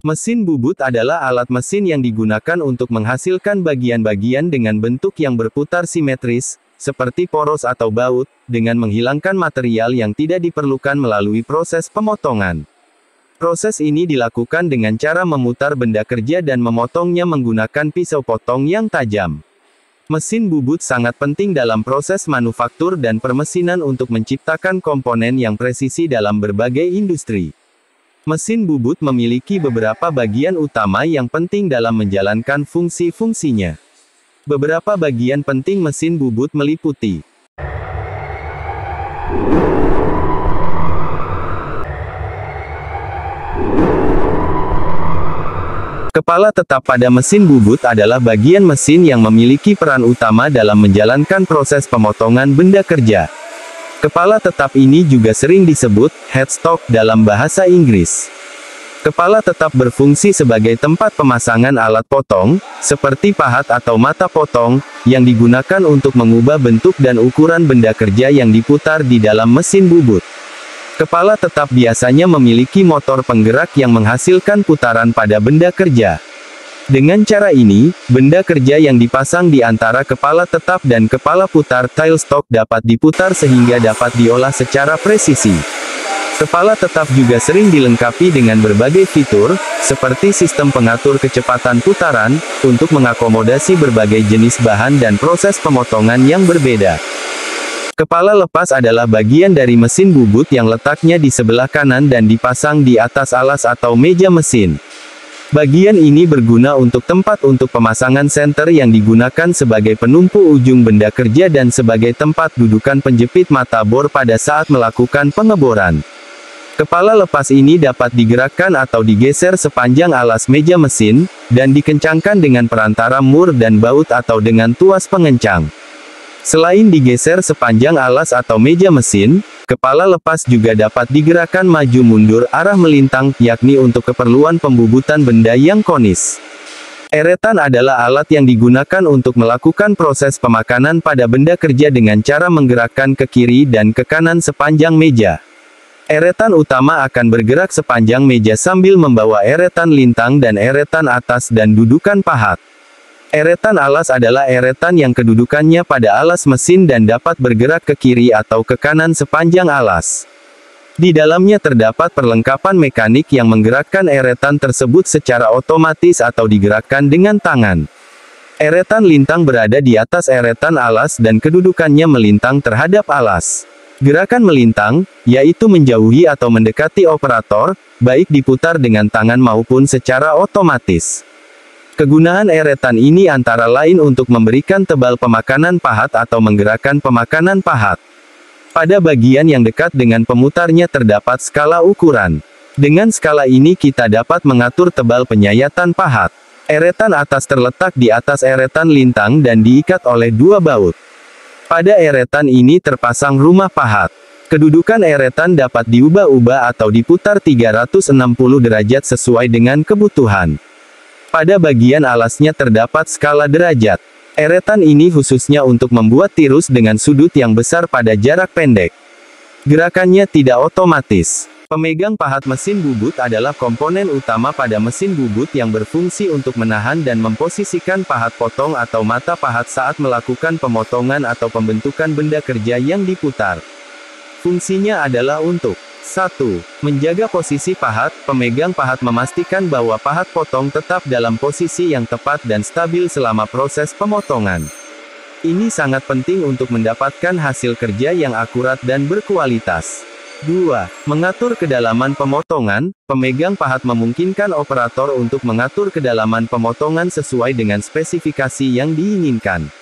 Mesin bubut adalah alat mesin yang digunakan untuk menghasilkan bagian-bagian dengan bentuk yang berputar simetris, seperti poros atau baut, dengan menghilangkan material yang tidak diperlukan melalui proses pemotongan. Proses ini dilakukan dengan cara memutar benda kerja dan memotongnya menggunakan pisau potong yang tajam. Mesin bubut sangat penting dalam proses manufaktur dan permesinan untuk menciptakan komponen yang presisi dalam berbagai industri. Mesin bubut memiliki beberapa bagian utama yang penting dalam menjalankan fungsi-fungsinya. Beberapa bagian penting mesin bubut meliputi kepala tetap pada mesin bubut adalah bagian mesin yang memiliki peran utama dalam menjalankan proses pemotongan benda kerja. Kepala tetap ini juga sering disebut headstock dalam bahasa Inggris. Kepala tetap berfungsi sebagai tempat pemasangan alat potong, seperti pahat atau mata potong, yang digunakan untuk mengubah bentuk dan ukuran benda kerja yang diputar di dalam mesin bubut. Kepala tetap biasanya memiliki motor penggerak yang menghasilkan putaran pada benda kerja. Dengan cara ini, benda kerja yang dipasang di antara kepala tetap dan kepala putar tailstock dapat diputar sehingga dapat diolah secara presisi. Kepala tetap juga sering dilengkapi dengan berbagai fitur, seperti sistem pengatur kecepatan putaran, untuk mengakomodasi berbagai jenis bahan dan proses pemotongan yang berbeda. Kepala lepas adalah bagian dari mesin bubut yang letaknya di sebelah kanan dan dipasang di atas alas atau meja mesin. Bagian ini berguna untuk tempat untuk pemasangan senter yang digunakan sebagai penumpu ujung benda kerja dan sebagai tempat dudukan penjepit mata bor pada saat melakukan pengeboran. Kepala lepas ini dapat digerakkan atau digeser sepanjang alas meja mesin, dan dikencangkan dengan perantara mur dan baut atau dengan tuas pengencang. Selain digeser sepanjang alas atau meja mesin, kepala lepas juga dapat digerakkan maju mundur arah melintang, yakni untuk keperluan pembubutan benda yang konis. Eretan adalah alat yang digunakan untuk melakukan proses pemakanan pada benda kerja dengan cara menggerakkan ke kiri dan ke kanan sepanjang meja. Eretan utama akan bergerak sepanjang meja sambil membawa eretan lintang dan eretan atas dan dudukan pahat. Eretan alas adalah eretan yang kedudukannya pada alas mesin dan dapat bergerak ke kiri atau ke kanan sepanjang alas. Di dalamnya terdapat perlengkapan mekanik yang menggerakkan eretan tersebut secara otomatis atau digerakkan dengan tangan. Eretan lintang berada di atas eretan alas dan kedudukannya melintang terhadap alas. Gerakan melintang, yaitu menjauhi atau mendekati operator, baik diputar dengan tangan maupun secara otomatis. Kegunaan eretan ini antara lain untuk memberikan tebal pemakanan pahat atau menggerakkan pemakanan pahat. Pada bagian yang dekat dengan pemutarnya terdapat skala ukuran. Dengan skala ini kita dapat mengatur tebal penyayatan pahat. Eretan atas terletak di atas eretan lintang dan diikat oleh dua baut. Pada eretan ini terpasang rumah pahat. Kedudukan eretan dapat diubah-ubah atau diputar 360 derajat sesuai dengan kebutuhan. Pada bagian alasnya terdapat skala derajat. Eretan ini khususnya untuk membuat tirus dengan sudut yang besar pada jarak pendek. Gerakannya tidak otomatis. Pemegang pahat mesin bubut adalah komponen utama pada mesin bubut yang berfungsi untuk menahan dan memposisikan pahat potong atau mata pahat saat melakukan pemotongan atau pembentukan benda kerja yang diputar. Fungsinya adalah untuk 1. Menjaga posisi pahat. Pemegang pahat memastikan bahwa pahat potong tetap dalam posisi yang tepat dan stabil selama proses pemotongan. Ini sangat penting untuk mendapatkan hasil kerja yang akurat dan berkualitas. 2. Mengatur kedalaman pemotongan. Pemegang pahat memungkinkan operator untuk mengatur kedalaman pemotongan sesuai dengan spesifikasi yang diinginkan.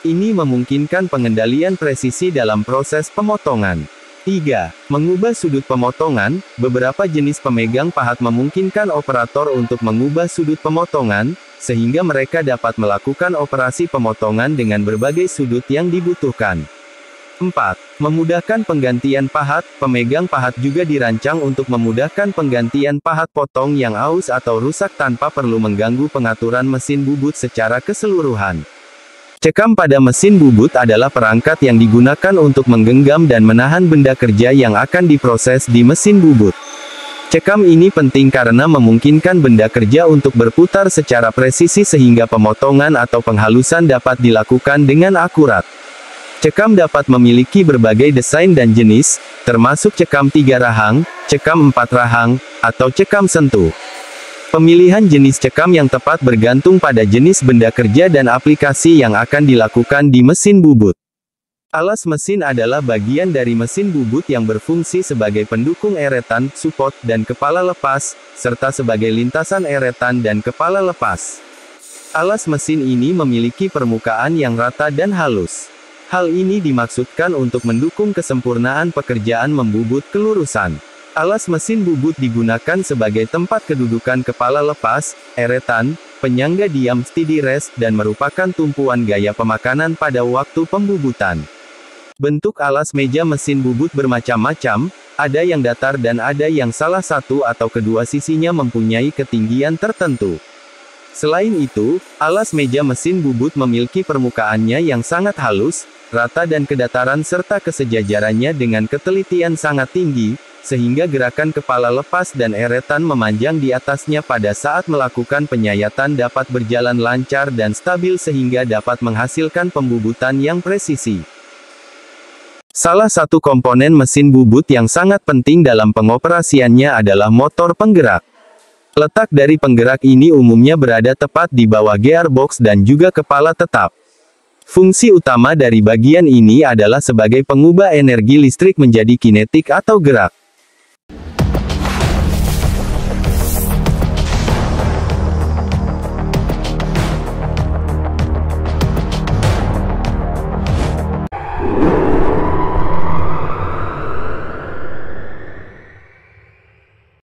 Ini memungkinkan pengendalian presisi dalam proses pemotongan. 3. Mengubah sudut pemotongan. Beberapa jenis pemegang pahat memungkinkan operator untuk mengubah sudut pemotongan, sehingga mereka dapat melakukan operasi pemotongan dengan berbagai sudut yang dibutuhkan. 4. Memudahkan penggantian pahat. Pemegang pahat juga dirancang untuk memudahkan penggantian pahat potong yang aus atau rusak tanpa perlu mengganggu pengaturan mesin bubut secara keseluruhan. Cekam pada mesin bubut adalah perangkat yang digunakan untuk menggenggam dan menahan benda kerja yang akan diproses di mesin bubut. Cekam ini penting karena memungkinkan benda kerja untuk berputar secara presisi sehingga pemotongan atau penghalusan dapat dilakukan dengan akurat. Cekam dapat memiliki berbagai desain dan jenis, termasuk cekam 3 rahang, cekam 4 rahang, atau cekam sentuh. Pemilihan jenis cekam yang tepat bergantung pada jenis benda kerja dan aplikasi yang akan dilakukan di mesin bubut. Alas mesin adalah bagian dari mesin bubut yang berfungsi sebagai pendukung eretan, support, dan kepala lepas, serta sebagai lintasan eretan dan kepala lepas. Alas mesin ini memiliki permukaan yang rata dan halus. Hal ini dimaksudkan untuk mendukung kesempurnaan pekerjaan membubut kelurusan. Alas mesin bubut digunakan sebagai tempat kedudukan kepala lepas, eretan, penyangga diam steady rest, dan merupakan tumpuan gaya pemakanan pada waktu pembubutan. Bentuk alas meja mesin bubut bermacam-macam, ada yang datar dan ada yang salah satu atau kedua sisinya mempunyai ketinggian tertentu. Selain itu, alas meja mesin bubut memiliki permukaannya yang sangat halus, rata dan kedataran serta kesejajarannya dengan ketelitian sangat tinggi, sehingga gerakan kepala lepas dan eretan memanjang di atasnya pada saat melakukan penyayatan dapat berjalan lancar dan stabil sehingga dapat menghasilkan pembubutan yang presisi. Salah satu komponen mesin bubut yang sangat penting dalam pengoperasiannya adalah motor penggerak. Letak dari penggerak ini umumnya berada tepat di bawah gearbox dan juga kepala tetap. Fungsi utama dari bagian ini adalah sebagai pengubah energi listrik menjadi kinetik atau gerak.